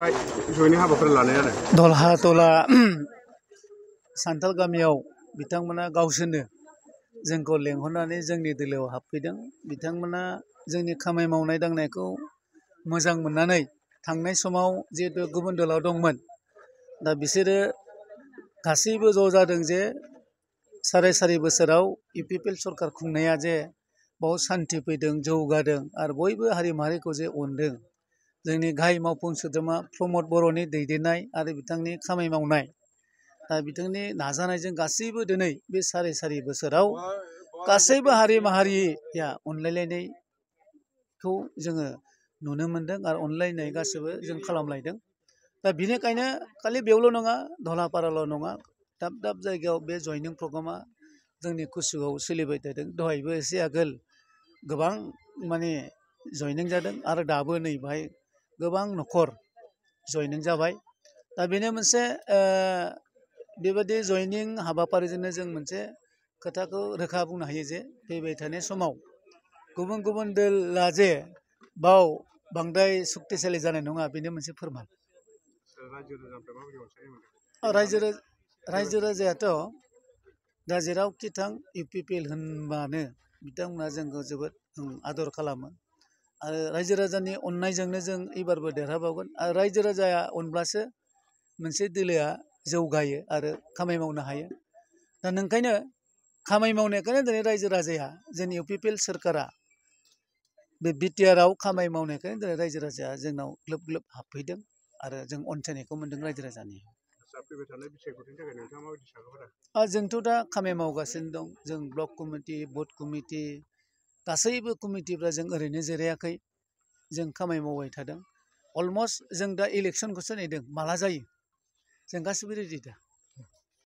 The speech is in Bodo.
जयैनो हाबाफारि लानाय आरो दलहा सान्थाल गामियाव बिथांमोना गावसोरनो जोंखौ लेंहरनानै जोंनि दोलोआव हाबफैदों। बिथांमोना जोंनि खामानि मावनाय दांनायखौ मोजां मोननानै थांनाय समाव जिहेतु गुबुन दोलोआव दंमोन, दा बिसोरो गासैबो ज' जादों जे साराय बोसोराव इउपिपिएल सरकार खुंनाया जे बहुत सान्थि फैदों, जौगादों आरो बयबो हारि माहारिखौ जे अनदों। जोंनि गाहाय मावफुं सोद्रोमा प्रमद बर'नि दैदेननाय आरो बिथांनि खामानि मावनाय, दा बिथांनि नाजानायजों गासैबो दिनै बे साराय बोसोराव गासैबो हारि माहारिया अनलायलायनायखौ जोङो नुनो मोन्दों आरो अनलायनाय गासैबो जों खालामलायदों। दा बिनिखायनो खालि बेयावल' नङा, धलापाराल' नङा, दाब दाब जायगायाव बे जयनिं प्रग्रामा जोंनि कुसुगाव सोलिबाय थादों। दहायबो एसे आगोल गोबां माने जयनिं जादों आरो दाबो नै बाहाय गोबां न'खर जयनिं जाबाय। दा बेनो मोनसे बेबायदि जयनिं हाबाफारिजोंनो जों मोनसे खोथाखौ रोखा बुंनो हायो जे फैबाय थानाय समाव गुबुन गुबुन दोला जे बाव बांद्राय सक्तिशालि जानाय नङा, बेनो मोनसे फोरमान। रायजो राजायाथ' दा जेरावखि थां इउपिपिएल होनबानो बिथांमोना जोंखौ जोबोद आदर खालामो आरो रायजो राजानि अननायजोंनो जों एबारबो देरहाबावगोन। आरो रायजो राजाया अनब्लासो मोनसे दोलोआ जौगायो आरो खामानि मावनो हायो। दा नोंखायनो खामानि मावनायखायनो दिनै रायजो राजाया जोंनि इउपिपिएल सोरखारा बे बिटिआरआव खामानि मावनायखायनो दिनै रायजो राजाया जोंनाव ग्लोब ग्लोब हाबफैदों आरो जों अनसायनायखौ मोन्दों रायजो राजानि। फैबाय थानाय बिसायख'थिनि थाखाय नोंथाङा माबायदि सानहरो? जोंथ' दा खामानि मावगासिनो दं। जों ब्लक कमिटि, बुथ कमिटि, गासैबो कमिटिफ्रा जों ओरैनो जिरायाखै, जों खामानि मावबाय थादों। अलमस्ट जों दा इलेक्सनखौसो नेदों, माला जायो। जों गासिबो रेडि दा।